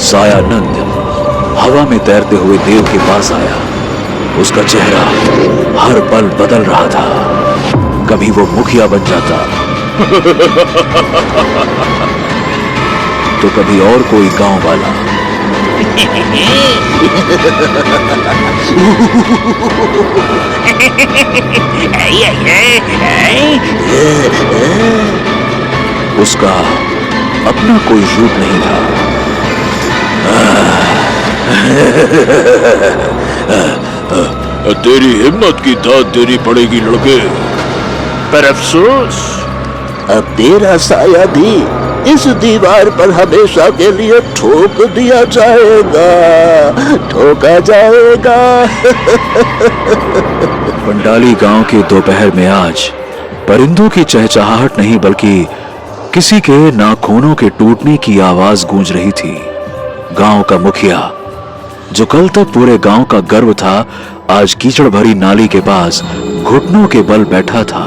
सायानंद हवा में तैरते हुए देव के पास आया। उसका चेहरा हर पल बदल रहा था। कभी वो मुखिया बन जाता तो कभी और कोई गांव वाला। उसका अपना कोई रूप नहीं था। तेरी हिम्मत की दाद देनी पड़ेगी लड़के, पर अफसोस अब तेरा साया भी इस दीवार पर हमेशा के लिए ठोक दिया जाएगा, ठोका जाएगा। पंडाली गांव के दोपहर में आज परिंदों की चहचहाहट नहीं बल्कि किसी के नाखूनों के टूटने की आवाज गूंज रही थी। गांव का मुखिया, जो कल तक पूरे गांव का गर्व था, आज कीचड़ भरी नाली के पास घुटनों के बल बैठा था।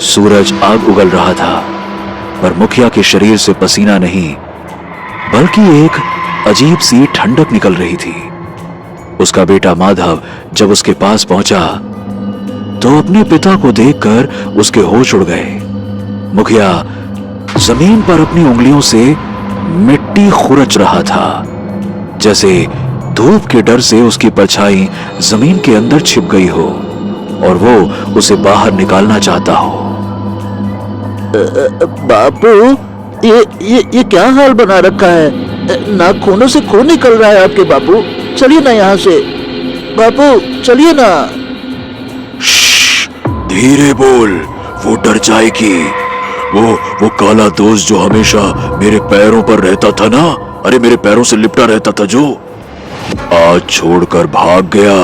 सूरज आग उगल रहा था, पर मुखिया के शरीर से पसीना नहीं बल्कि एक अजीब सी ठंडक निकल रही थी। उसका बेटा माधव जब उसके पास पहुंचा तो अपने पिता को देखकर उसके होश उड़ गए। मुखिया जमीन पर अपनी उंगलियों से मिट्टी खुरच रहा था, जैसे धूप के डर से उसकी परछाई जमीन के अंदर छिप गई हो और वो उसे बाहर निकालना चाहता हो। बापू, ये क्या हाल बना रखा है? नाखूनों से खून निकल रहा है आपके बापू। चलिए ना यहाँ से बापू, चलिए ना। धीरे बोल, वो डर जाएगी। वो काला दोस्त जो हमेशा मेरे पैरों पर रहता था ना, अरे मेरे पैरों से लिपटा रहता था, जो आज छोड़कर भाग गया।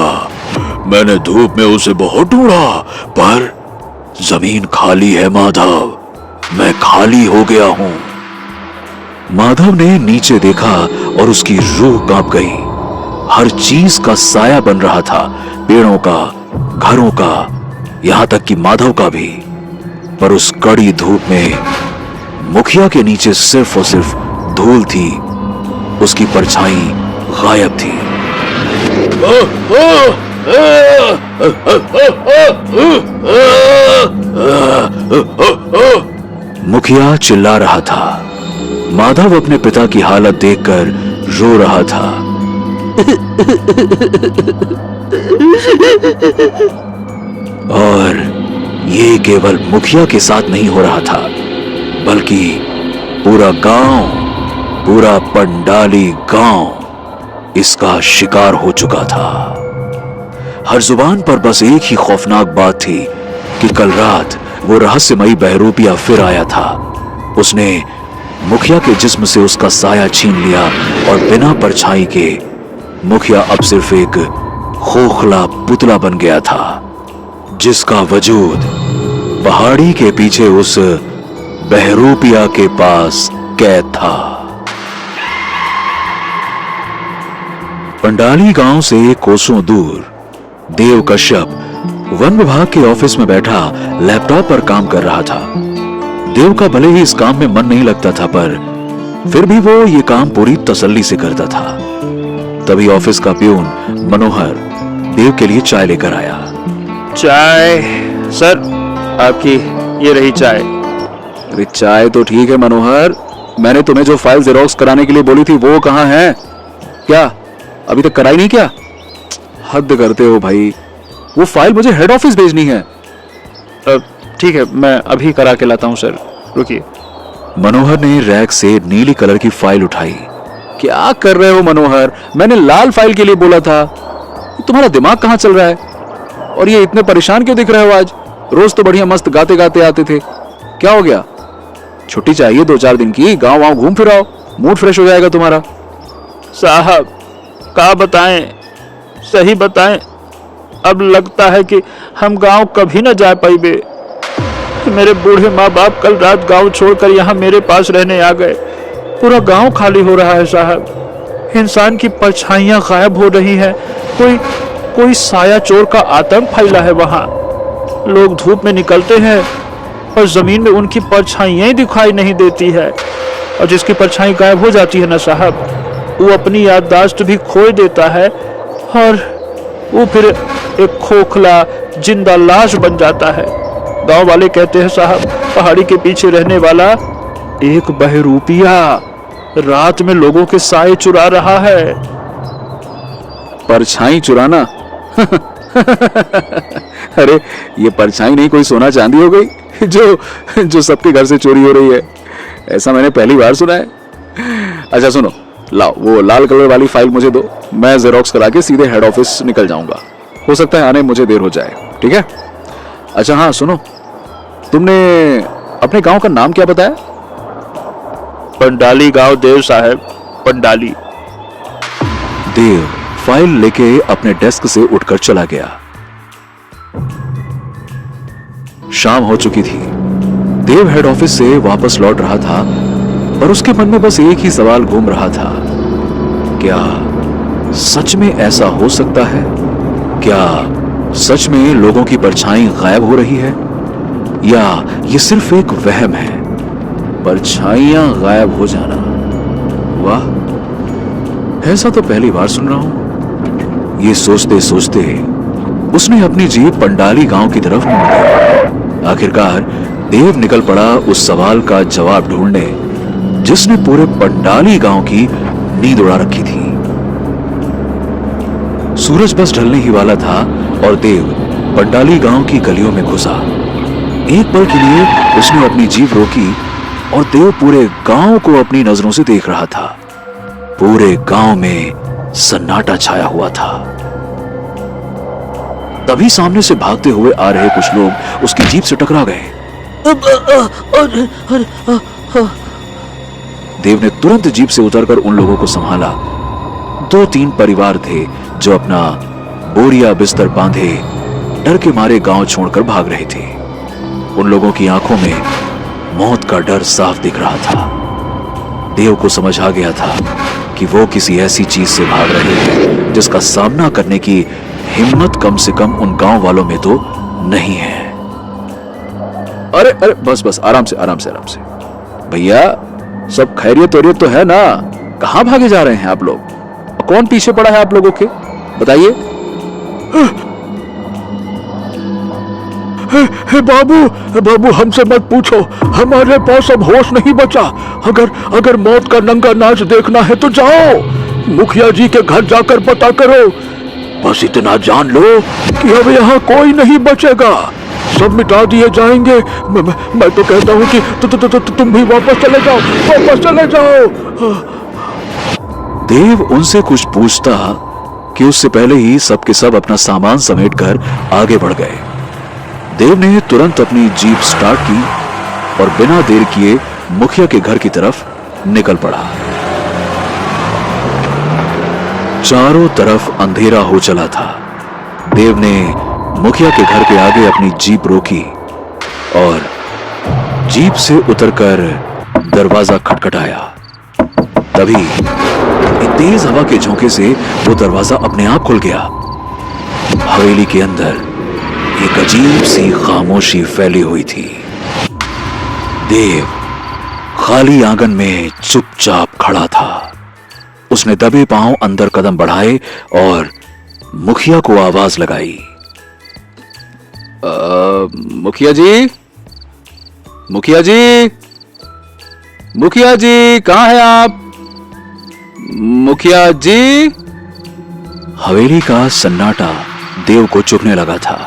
मैंने धूप में उसे बहुत ढूंढा, पर जमीन खाली है माधव, मैं खाली हो गया हूं। माधव ने नीचे देखा और उसकी रूह कांप गई। हर चीज का साया बन रहा था, पेड़ों का, घरों का, यहां तक कि माधव का भी। पर उस कड़ी धूप में मुखिया के नीचे सिर्फ और सिर्फ धूल थी, उसकी परछाई गायब थी। मुखिया चिल्ला रहा था। माधव अपने पिता की हालत देखकर रो रहा था। और ये केवल मुखिया के साथ नहीं हो रहा था, बल्कि पूरा गांव, पूरा पंडाली गांव इसका शिकार हो चुका था। हर जुबान पर बस एक ही खौफनाक बात थी कि कल रात वो रहस्यमयी बहरूपिया फिर आया था। उसने मुखिया के जिस्म से उसका साया छीन लिया और बिना परछाई के मुखिया अब सिर्फ एक खोखला पुतला बन गया था, जिसका वजूद पहाड़ी के पीछे उस बहरूपिया के पास कैद था। पंडाली गांव से कोसों दूर देव कश्यप वन विभाग के ऑफिस में बैठा लैपटॉप पर काम कर रहा था। देव का भले ही इस काम में मन नहीं लगता था, पर फिर भी वो ये काम पूरी तसल्ली से करता था। तभी ऑफिस का प्यून मनोहर देव के लिए चाय लेकर आया। चाय सर, आपकी ये रही चाय। अरे चाय तो ठीक है मनोहर, मैंने तुम्हें जो फाइल जेरोक्स कराने के लिए बोली थी वो कहाँ है? क्या अभी तक कराई नहीं क्या? हद करते हो भाई, वो फाइल मुझे हेड ऑफिस भेजनी है। ठीक है, मैं अभी करा के लाता हूँ सर, रुकिए। मनोहर ने रैक से नीली कलर की फाइल उठाई। क्या कर रहे हो मनोहर, मैंने लाल फाइल के लिए बोला था। तुम्हारा दिमाग कहाँ चल रहा है? और ये इतने परेशान क्यों दिख रहे हो आज? रोज तो बढ़िया मस्त गाते गाते आते थे, क्या हो गया? छुट्टी चाहिए 2-4 दिन की, गांव वाँव घूम फिर आओ, मूड फ्रेश हो जाएगा तुम्हारा। साहब क्या बताएं, सही बताएं, अब लगता है कि हम गांव कभी न जा पाएंगे। मेरे बूढ़े माँ बाप कल रात गांव छोड़कर यहाँ मेरे पास रहने आ गए। पूरा गांव खाली हो रहा है साहब, इंसान की परछाइयाँ गायब हो रही हैं। कोई साया चोर का आतंक फैला है वहाँ। लोग धूप में निकलते हैं और जमीन में उनकी परछाइयाँ ही दिखाई नहीं देती है। और जिसकी परछाई गायब हो जाती है ना साहब, वो अपनी याददाश्त भी खो देता है और वो फिर एक खोखला जिंदा लाश बन जाता है। गांव वाले कहते हैं साहब, पहाड़ी के पीछे रहने वाला एक बहरूपिया रात में लोगों के साए चुरा रहा है। परछाई चुराना? अरे ये परछाई नहीं, कोई सोना चांदी हो गई जो सबके घर से चोरी हो रही है। ऐसा मैंने पहली बार सुना है। अच्छा सुनो, लाओ वो लाल कलर वाली फाइल मुझे दो, मैं जेरोक्स करा के सीधे हेड ऑफिस निकल जाऊंगा। हो सकता है आने मुझे देर हो जाए, ठीक है? अच्छा हाँ सुनो, तुमने अपने गांव का नाम क्या बताया? पंडाली गांव देव साहब, पंडाली। देव फाइल लेके अपने डेस्क से उठकर चला गया। शाम हो चुकी थी। देव हेड ऑफिस से वापस लौट रहा था, पर उसके मन में बस एक ही सवाल घूम रहा था, क्या सच में ऐसा हो सकता है? क्या सच में लोगों की परछाई गायब हो रही है, या ये सिर्फ एक वहम है? परछाइयां गायब हो जाना, वाह, ऐसा तो पहली बार सुन रहा हूं। ये सोचते सोचते उसने अपनी जीप पंडाली गांव की तरफ मोड़ दी। आखिरकार देव निकल पड़ा उस सवाल का जवाब ढूंढने जिसने पूरे पंडाली गांव की नींद उड़ा रखी थी। सूरज बस ढलने ही वाला था और देव पंडाली गांव की गलियों में घुसा। एक पल के लिए उसने अपनी जीप रोकी और देव पूरे गांव को अपनी नजरों से देख रहा था। पूरे गांव में सन्नाटा छाया हुआ था। तभी सामने से भागते हुए आ रहे कुछ लोग उसकी जीप से टकरा गए। देव ने तुरंत जीप से उतरकर उन लोगों को संभाला। 2-3 परिवार थे जो अपना बोरिया बिस्तर बांधे डर के मारे गांव छोड़कर भाग रहे थे। उन लोगों की आंखों में मौत का डर साफ दिख रहा था। देव को समझ आ गया था कि वो किसी ऐसी चीज से भाग रहे हैं जिसका सामना करने की हिम्मत कम से कम उन गांव वालों में तो नहीं है। अरे अरे बस बस, आराम से आराम से आराम से भैया, सब खैरियत वैरियत तो है ना? कहां भागे जा रहे हैं आप लोग? कौन पीछे पड़ा है आप लोगों के, बताइए। बाबू हमसे मत पूछो, हमारे पास अब होश नहीं बचा। अगर मौत का नंगा नाच देखना है तो जाओ, मुखिया जी के घर जाकर पता करो। बस इतना जान लो कि अब यहाँ कोई नहीं बचेगा, सब मिटा दिए जाएंगे। मैं तो कहता हूँ कि तुम भी वापस चले जाओ, वापस चले जाओ। देव उनसे कुछ पूछता कि उससे पहले ही सबके सब अपना सामान समेटकर आगे बढ़ गए। देव ने तुरंत अपनी जीप स्टार्ट की और बिना देर किए मुखिया के घर की तरफ निकल पड़ा। चारों तरफ अंधेरा हो चला था। देव ने मुखिया के घर के आगे अपनी जीप रोकी और जीप से उतरकर दरवाजा खटखटाया। तभी एक तेज हवा के झोंके से वो दरवाजा अपने आप खुल गया। हवेली के अंदर एक अजीब सी खामोशी फैली हुई थी। देव खाली आंगन में चुपचाप खड़ा था। उसने दबे पांव अंदर कदम बढ़ाए और मुखिया को आवाज लगाई। मुखिया जी, मुखिया जी, मुखिया जी, कहां हैं आप? मुखिया जी। हवेली का सन्नाटा देव को चुभने लगा था।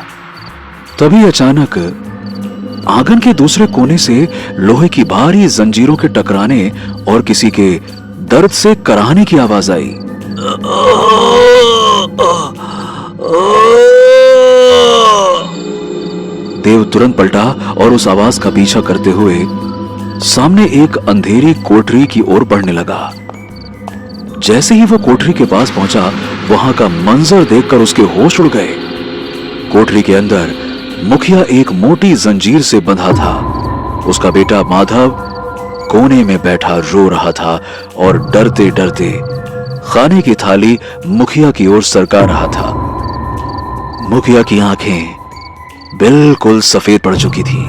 तभी अचानक आंगन के दूसरे कोने से लोहे की भारी जंजीरों के टकराने और किसी के दर्द से कराहने की आवाज आई। देव तुरंत पलटा और उस आवाज का पीछा करते हुए सामने एक अंधेरी कोठरी की ओर बढ़ने लगा। जैसे ही वो कोठरी के पास पहुंचा, वहां का मंजर देखकर उसके होश उड़ गए। कोठरी के अंदर मुखिया एक मोटी जंजीर से बंधा था। उसका बेटा माधव कोने में बैठा रो रहा था और डरते डरते खाने की थाली मुखिया की ओर सरका रहा था। मुखिया की आंखें बिल्कुल सफेद पड़ चुकी थी।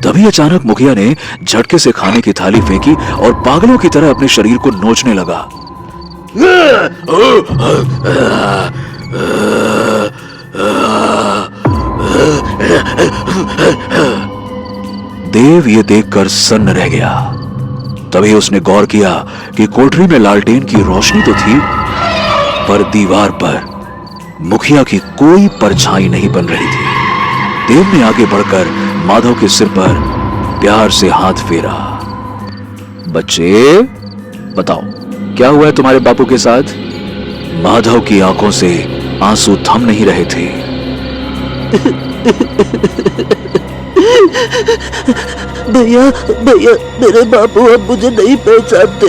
तभी अचानक मुखिया ने झटके से खाने की थाली फेंकी और पागलों की तरह अपने शरीर को नोचने लगा। देव ये देखकर सन्न रह गया। तभी उसने गौर किया कि कोठरी में लालटेन की रोशनी तो थी, पर दीवार पर मुखिया की कोई परछाई नहीं बन रही थी। देव ने आगे बढ़कर माधव के सिर पर प्यार से हाथ फेरा। बच्चे, बताओ क्या हुआ है तुम्हारे बापू के साथ? माधव की आंखों से आंसू थम नहीं रहे थे। भैया भैया, मेरे बापू अब मुझे नहीं पहचानते।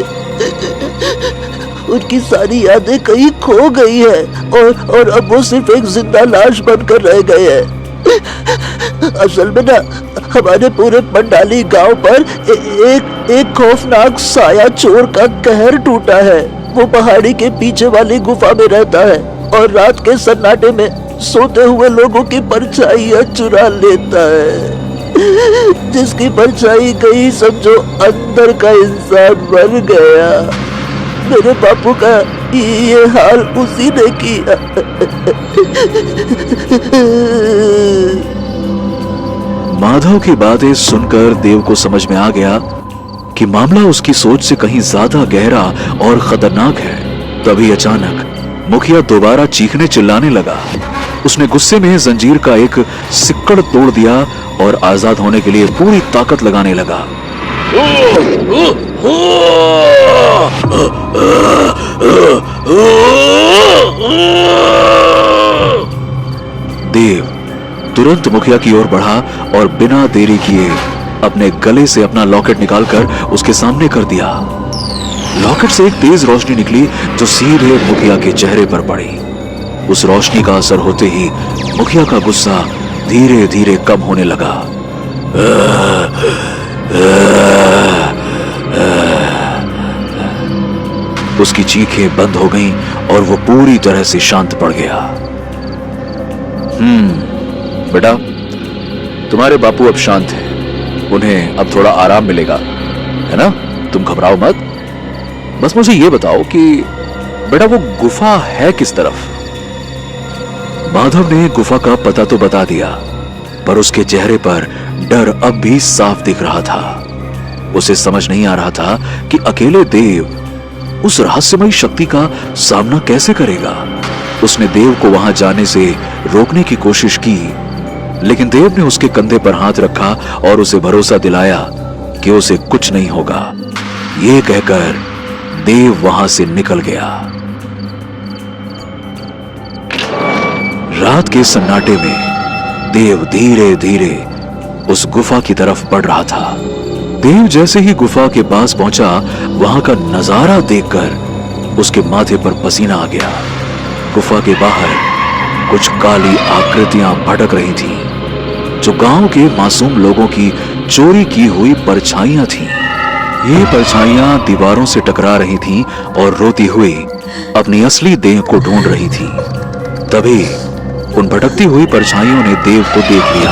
उनकी सारी यादें कहीं खो गई है और अब वो सिर्फ एक जिंदा लाश बनकर रह गए हैं। असल में ना, हमारे पूरे पंडाली गांव पर एक खौफनाक साया चोर का कहर टूटा है। वो पहाड़ी के पीछे वाली गुफा में रहता है और रात के सन्नाटे में सोते हुए लोगों की परछाइयां चुरा लेता है। जिसकी परछाई गई, समझो अंदर का इंसान मर गया। मेरे बापू का ये हाल उसी ने किया। माधव की बातें सुनकर देव को समझ में आ गया कि मामला उसकी सोच से कहीं ज्यादा गहरा और खतरनाक है। तभी अचानक मुखिया दोबारा चीखने चिल्लाने लगा। उसने गुस्से में जंजीर का एक सिक्कड़ तोड़ दिया और आजाद होने के लिए पूरी ताकत लगाने लगा। देव तुरंत मुखिया की ओर बढ़ा और बिना देरी किए अपने गले से अपना लॉकेट निकालकर उसके सामने कर दिया। लॉकेट से एक तेज रोशनी निकली जो सीधे मुखिया के चेहरे पर पड़ी। उस रोशनी का असर होते ही मुखिया का गुस्सा धीरे धीरे कम होने लगा। उसकी चीखें बंद हो गईं और वो पूरी तरह से शांत पड़ गया। बेटा, तुम्हारे बापू अब शांत हैं। उन्हें अब थोड़ा आराम मिलेगा, है ना? तुम घबराओ मत। बस मुझे ये बताओ कि बेटा वो गुफा है किस तरफ? माधव ने गुफा का पता तो बता दिया, पर उसके चेहरे पर डर अब भी साफ दिख रहा था। उसे समझ नहीं आ रहा था कि अकेले देव उस रहस्यमयी शक्ति का सामना कैसे करेगा। उसने देव को वहां जाने से रोकने की कोशिश की, लेकिन देव ने उसके कंधे पर हाथ रखा और उसे भरोसा दिलाया कि उसे कुछ नहीं होगा। ये कहकर देव वहां से निकल गया। रात के सन्नाटे में देव धीरे धीरे उस गुफा की तरफ बढ़ रहा था। देव जैसे ही गुफा के पास पहुंचा, वहां का नजारा देखकर उसके माथे पर पसीना आ गया। गुफा के बाहर कुछ काली आकृतियां भटक रही थीं, जो गांव के मासूम लोगों की चोरी की हुई परछाइयां थीं। ये परछाइयां दीवारों से टकरा रही थीं और रोती हुई अपनी असली देह को ढूंढ रही थीं। तभी उन भटकती हुई परछाइयों ने देव को देख लिया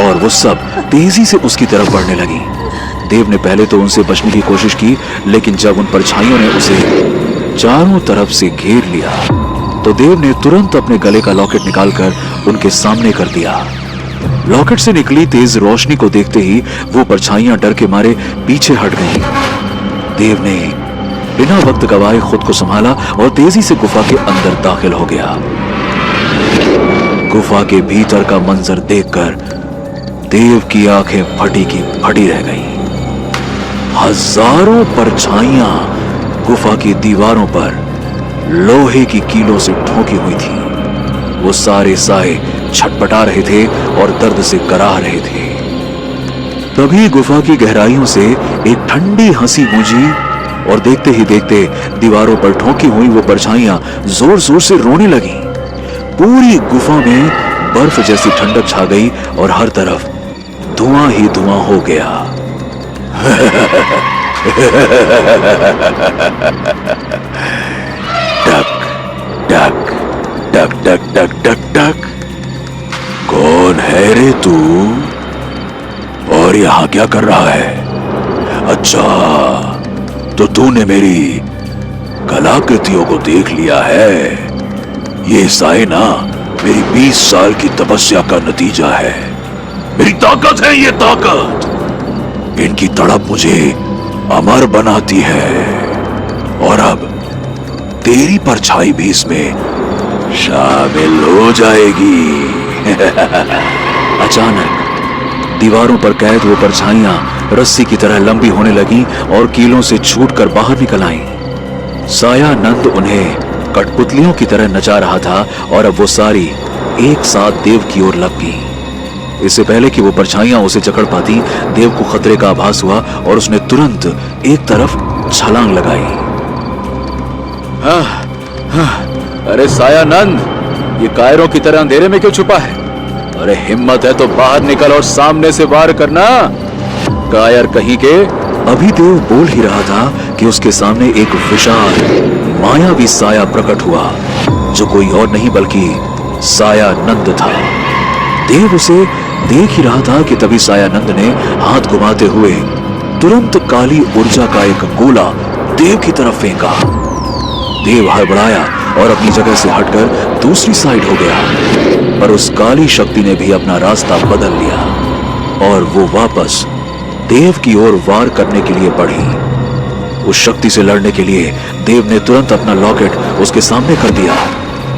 और वो सब तेजी से उसकी तरफ बढ़ने लगी। देव ने पहले तो उनसे बचने की कोशिश की, लेकिन जब उन परछाइयों ने उसे चारों तरफ से घेर लिया, तो देव ने तुरंत अपने गले का लॉकेट निकालकर उनके सामने कर दिया। लॉकेट से निकली तेज रोशनी को देखते ही वो परछाइयां डर के मारे पीछे हट गईं। देव ने बिना वक्त गवाए खुद को संभाला और तेजी से गुफा के अंदर दाखिल हो गया। गुफा के भीतर का मंजर देखकर देव की आंखें फटी की फटी रह गईं। हजारों परछाइयां गुफा की दीवारों पर लोहे की कीलों से ठोकी हुई थी। वो सारे साए छटपटा रहे थे और दर्द से कराह रहे थे। तभी गुफा की गहराइयों से एक ठंडी हंसी गूंजी और देखते ही देखते दीवारों पर ठोकी हुई वो परछाइयां जोर जोर से रोने लगी। पूरी गुफा में बर्फ जैसी ठंडक छा गई और हर तरफ धुआं ही धुआं हो गया। टक टक टक टक टक टक टक। कौन है रे तू और पर यहां क्या कर रहा है? अच्छा, तो तूने मेरी कलाकृतियों को देख लिया है। ये साए ना मेरी 20 साल की तपस्या का नतीजा है। मेरी ताकत है ये ताकत। इनकी तड़प मुझे अमर बनाती है। और अब तेरी परछाई भी इसमें शामिल हो जाएगी। अचानक दीवारों पर कैद वो परछाइयां रस्सी की तरह लंबी होने लगी और कीलों से छूटकर बाहर निकल आईं। सायानंद उन्हें कठपुतलियों की तरह नचा रहा था और अब वो सारी एक साथ देव की ओर लग गई। इससे पहले कि वो परछाइयां उसे जकड़ पाती, देव को खतरे का आभास हुआ और उसने तुरंत एक तरफ छलांग लगाई। अरे सायानंद, ये कायरों की तरह अंधेरे में क्यों छुपा है? अरे हिम्मत है तो बाहर निकल और सामने से वार करना, कायर कहीं के। अभी देव बोल ही रहा था कि उसके सामने एक विशाल मायावी साया प्रकट हुआ, जो कोई और नहीं बल्कि सायानंद था। देव उसे देख ही रहा था कि तभी सायानंद ने हाथ घुमाते हुए तुरंत काली ऊर्जा का एक गोला देव की तरफ फेंका। देव हड़बड़ाया और अपनी जगह से हटकर दूसरी साइड हो गया, पर उस काली शक्ति ने भी अपना रास्ता बदल लिया और वो वापस देव की ओर वार करने के लिए बढ़ी। उस शक्ति से लड़ने के लिए देव ने तुरंत अपना लॉकेट उसके सामने कर दिया।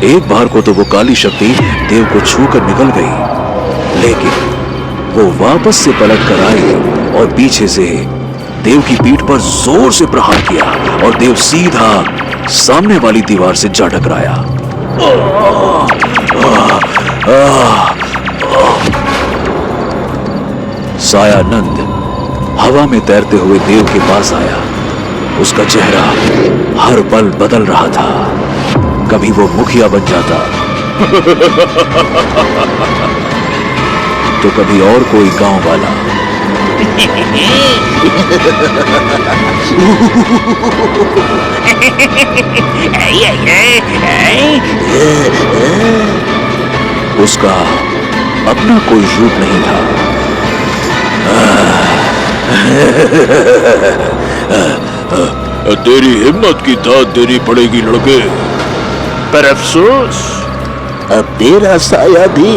एक बार को तो वो काली शक्ति देव को छूकर निकल गई, लेकिन वो वापस से पलट कर आई और पीछे से देव की पीठ पर जोर से प्रहार किया और देव सीधा सामने वाली दीवार से जा टकराया। सायानंद हवा में तैरते हुए देव के पास आया। उसका चेहरा हर पल बदल रहा था। कभी वो मुखिया बन जाता तो कभी और कोई गांव वाला। उसका अपना कोई रूप नहीं था। तेरी हिम्मत की दाद देनी पड़ेगी लड़के। पर अफसोस, अब तेरा साया भी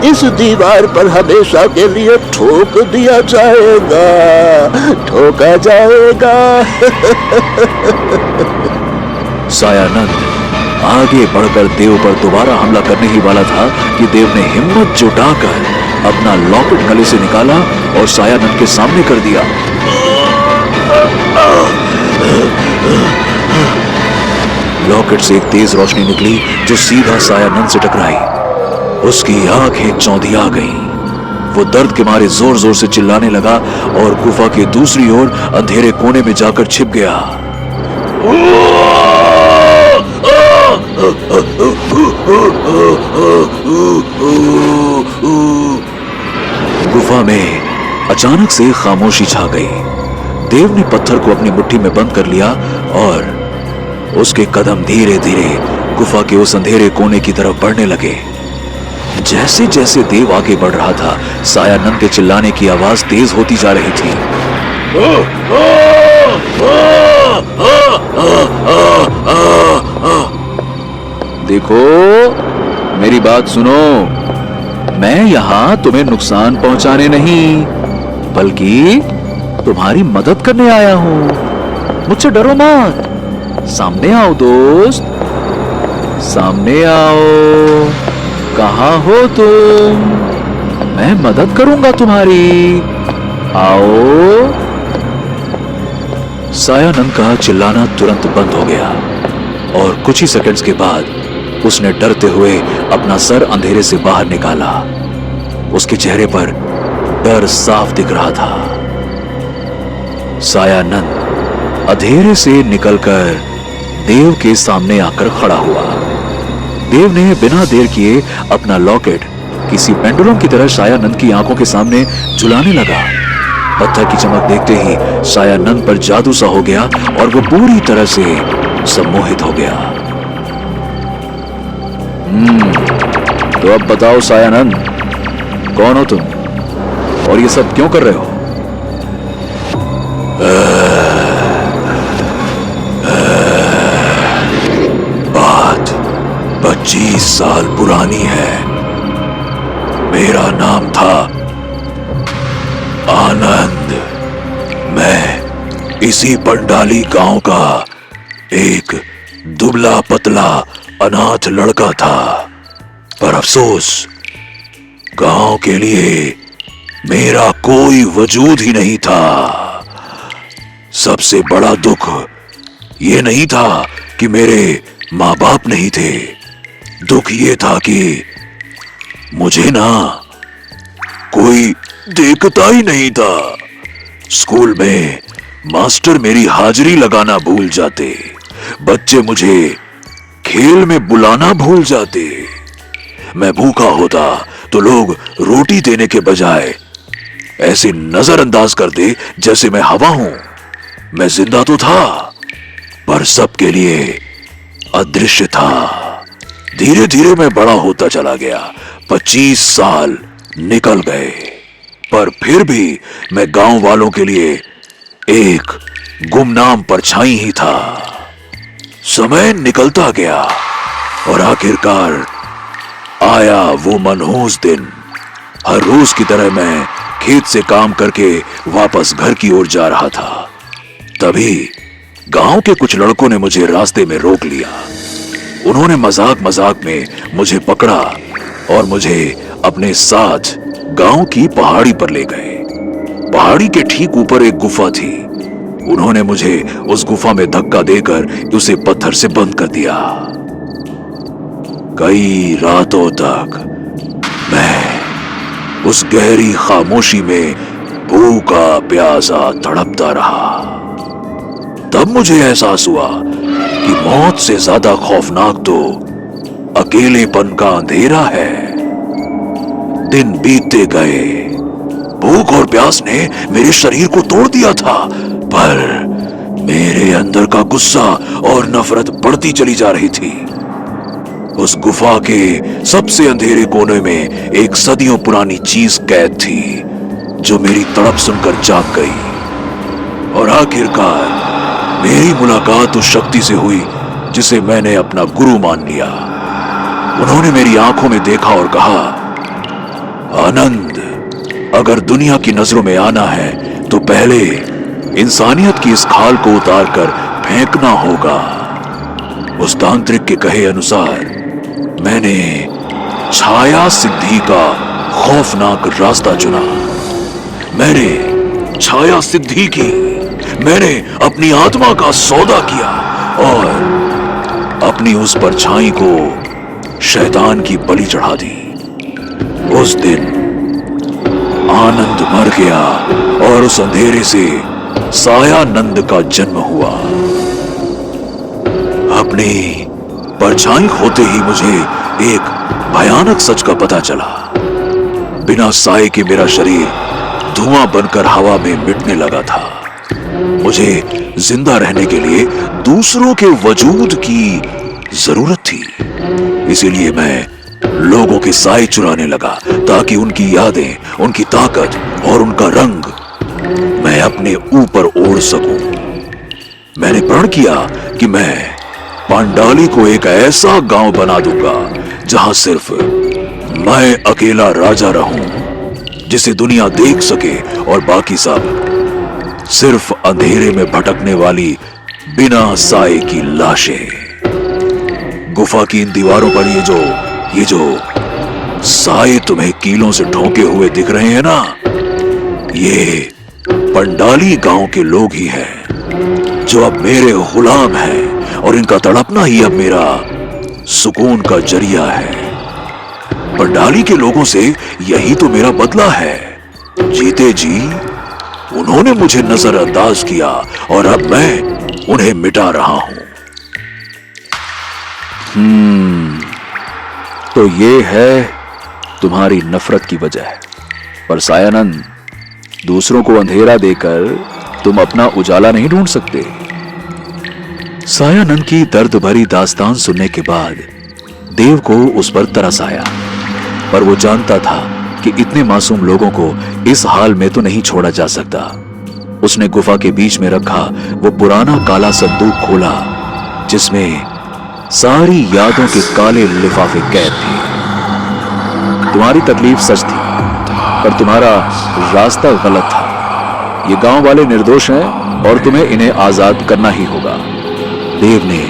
इस दीवार पर हमेशा के लिए ठोक दिया जाएगा, ठोका जाएगा। सायानंद आगे बढ़कर देव पर दोबारा हमला करने ही वाला था कि देव ने हिम्मत जुटाकर अपना लॉकेट गले से निकाला और सायानंद के सामने कर दिया। लॉकेट से एक तेज रोशनी निकली जो सीधा सायानंद से टकराई। उसकी आंखें चौंधिया गईं। वो दर्द के मारे जोर जोर से चिल्लाने लगा और गुफा के दूसरी ओर अंधेरे कोने में जाकर छिप गया। गुफा में अचानक से खामोशी छा गई। देव ने पत्थर को अपनी मुट्ठी में बंद कर लिया और उसके कदम धीरे धीरे गुफा के उस अंधेरे कोने की तरफ बढ़ने लगे। जैसे जैसे देव आगे बढ़ रहा था, सायानंद के चिल्लाने की आवाज तेज होती जा रही थी। देखो, मेरी बात सुनो। मैं यहां तुम्हें नुकसान पहुंचाने नहीं, बल्कि तुम्हारी मदद करने आया हूं। मुझसे डरो मत। सामने आओ दोस्त, सामने आओ। कहां हो तुम? मैं मदद करूंगा तुम्हारी। आओ। सायानंद का चिल्लाना तुरंत बंद हो गया और कुछ ही सेकंड्स के बाद उसने डरते हुए अपना सर अंधेरे से बाहर निकाला। उसके चेहरे पर डर साफ दिख रहा था। सायानंद अंधेरे से निकलकर देव के सामने आकर खड़ा हुआ। देव ने बिना देर किए अपना लॉकेट किसी पेंडुलम की तरह सायानंद की आंखों के सामने झुलाने लगा। पत्थर की चमक देखते ही सायानंद पर जादू सा हो गया और वो पूरी तरह से सम्मोहित हो गया। तो अब बताओ सायानंद, कौन हो तुम और ये सब क्यों कर रहे हो? साल पुरानी है। मेरा नाम था आनंद। मैं इसी पंडाली गांव का एक दुबला पतला अनाथ लड़का था, पर अफसोस गांव के लिए मेरा कोई वजूद ही नहीं था। सबसे बड़ा दुख ये नहीं था कि मेरे माँ बाप नहीं थे, दुख ये था कि मुझे ना कोई देखता ही नहीं था। स्कूल में मास्टर मेरी हाजिरी लगाना भूल जाते, बच्चे मुझे खेल में बुलाना भूल जाते। मैं भूखा होता तो लोग रोटी देने के बजाय ऐसे नजरअंदाज कर दे जैसे मैं हवा हूं। मैं जिंदा तो था, पर सबके लिए अदृश्य था। धीरे धीरे मैं बड़ा होता चला गया। 25 साल निकल गए, पर फिर भी मैं गांव वालों के लिए एक गुमनाम परछाई ही था। समय निकलता गया और आखिरकार आया वो मनहूस दिन। हर रोज की तरह मैं खेत से काम करके वापस घर की ओर जा रहा था। तभी गांव के कुछ लड़कों ने मुझे रास्ते में रोक लिया। उन्होंने मजाक मजाक में मुझे पकड़ा और मुझे अपने साथ गांव की पहाड़ी पर ले गए। पहाड़ी के ठीक ऊपर एक गुफा थी। उन्होंने मुझे उस गुफा में धक्का देकर उसे पत्थर से बंद कर दिया। कई रातों तक मैं उस गहरी खामोशी में भूखा प्यासा तड़पता रहा। तब मुझे एहसास हुआ कि मौत से ज्यादा खौफनाक तो अकेलेपन का अंधेरा है। दिन बीतते गए, भूख और प्यास ने मेरे शरीर को तोड़ दिया था, पर मेरे अंदर का गुस्सा और नफरत बढ़ती चली जा रही थी। उस गुफा के सबसे अंधेरे कोने में एक सदियों पुरानी चीज कैद थी, जो मेरी तड़प सुनकर जाग गई। और आखिरकार मेरी मुलाकात उस शक्ति से हुई जिसे मैंने अपना गुरु मान लिया। उन्होंने मेरी आंखों में देखा और कहा, आनंद, अगर दुनिया की नजरों में आना है तो पहले इंसानियत की इस खाल को उतारकर फेंकना होगा। उस तांत्रिक के कहे अनुसार मैंने छाया सिद्धि का खौफनाक रास्ता चुना। मैंने छाया सिद्धि की, मैंने अपनी आत्मा का सौदा किया और अपनी उस परछाई को शैतान की बलि चढ़ा दी। उस दिन आनंद मर गया और उस अंधेरे से सायानंद का जन्म हुआ। अपनी परछाई खोते ही मुझे एक भयानक सच का पता चला। बिना साए के मेरा शरीर धुआं बनकर हवा में मिटने लगा था। मुझे जिंदा रहने के लिए दूसरों के वजूद की जरूरत थी। इसीलिए मैं लोगों के साए चुराने लगा, ताकि उनकी यादें, उनकी ताकत और उनका रंग मैं अपने ऊपर ओढ़ सकूं। मैंने प्रण किया कि मैं पांडाली को एक ऐसा गांव बना दूंगा जहां सिर्फ मैं अकेला राजा रहूं, जिसे दुनिया देख सके, और बाकी सब सिर्फ अंधेरे में भटकने वाली बिना साए की लाशें। गुफा की इन दीवारों पर ये जो साए तुम्हें कीलों से ठोके हुए दिख रहे हैं ना, ये पंडाली गांव के लोग ही हैं, जो अब मेरे गुलाम हैं, और इनका तड़पना ही अब मेरा सुकून का जरिया है। पंडाली के लोगों से यही तो मेरा बदला है। जीते जी उन्होंने मुझे नजरअंदाज किया और अब मैं उन्हें मिटा रहा हूं। तो ये है तुम्हारी नफरत की वजह। पर सायानंद, दूसरों को अंधेरा देकर तुम अपना उजाला नहीं ढूंढ सकते। सायानंद की दर्द भरी दास्तान सुनने के बाद देव को उस पर तरस आया, पर वो जानता था कि इतने मासूम लोगों को इस हाल में तो नहीं छोड़ा जा सकता। उसने गुफा के बीच में रखा वो पुराना काला संदूक खोला, जिसमें सारी यादों के काले लिफाफे कैद थे। तुम्हारी तकलीफ सच थी, पर तुम्हारा रास्ता गलत था। ये गांव वाले निर्दोष हैं और तुम्हें इन्हें आजाद करना ही होगा। देव ने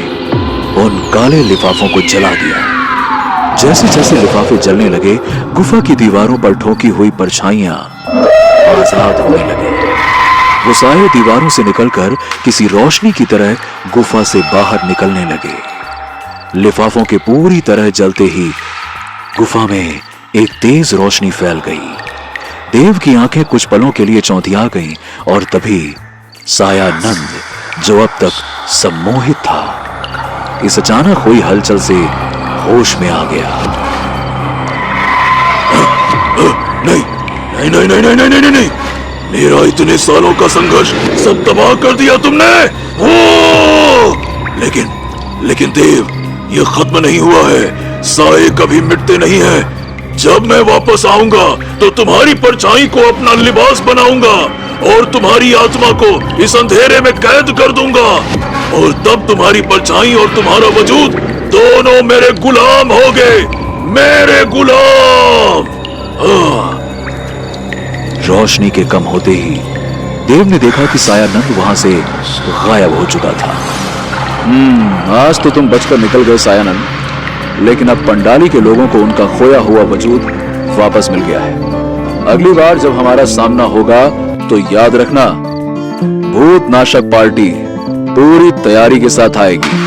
उन काले लिफाफों को जला दिया। जैसे जैसे लिफाफे जलने लगे, गुफा की दीवारों पर ठोकी हुई परछाइयां आजाद होने लगी। वो साए दीवारों से निकलकर किसी रोशनी की तरह गुफा से बाहर निकलने लगे। लिफाफों के पूरी तरह जलते ही गुफा में एक तेज रोशनी फैल गई। देव की आंखें कुछ पलों के लिए चौंधिया गईं और तभी सायानंद, जो अब तक सम्मोहित था, इस अचानक हुई हलचल से होश में आ गया। नहीं नहीं नहीं नहीं नहीं नहीं नहीं, मेरा इतने सालों का संघर्ष सब तबाह कर दिया तुमने। ओ! लेकिन देव, ये खत्म नहीं हुआ है। साए कभी मिटते नहीं हैं। जब मैं वापस आऊंगा तो तुम्हारी परछाई को अपना लिबास बनाऊंगा और तुम्हारी आत्मा को इस अंधेरे में कैद कर दूंगा, और तब तुम्हारी परछाई और तुम्हारा वजूद दोनों मेरे गुलाम होंगे, मेरे गुलाम। रोशनी के कम होते ही देव ने देखा कि सायानंद वहां से गायब हो चुका था। आज तो तुम बचकर निकल गए सायानंद, लेकिन अब पंडाली के लोगों को उनका खोया हुआ वजूद वापस मिल गया है। अगली बार जब हमारा सामना होगा तो याद रखना, भूतनाशक पार्टी पूरी तैयारी के साथ आएगी।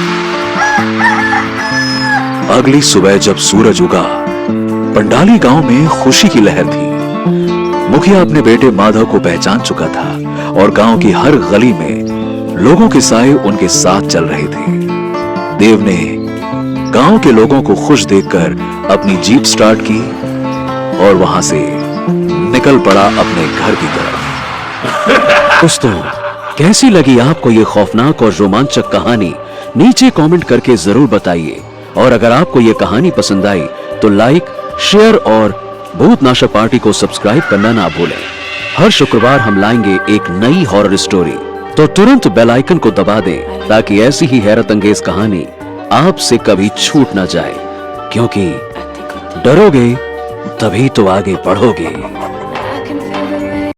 अगली सुबह जब सूरज उगा, पंडाली गांव में खुशी की लहर थी। मुखिया अपने बेटे माधव को पहचान चुका था और गांव की हर गली में लोगों के साए उनके साथ चल रहे थे। देव ने गांव के लोगों को खुश देखकर अपनी जीप स्टार्ट की और वहां से निकल पड़ा अपने घर की तरफ। दोस्तों, कैसी लगी आपको ये खौफनाक और रोमांचक कहानी? नीचे कमेंट करके जरूर बताइए। और अगर आपको ये कहानी पसंद आई तो लाइक, शेयर और भूतनाशक पार्टी को सब्सक्राइब करना ना भूलें। हर शुक्रवार हम लाएंगे एक नई हॉरर स्टोरी, तो तुरंत बेल आइकन को दबा दें ताकि ऐसी ही हैरत अंगेज कहानी आपसे कभी छूट ना जाए, क्योंकि डरोगे तभी तो आगे बढ़ोगे।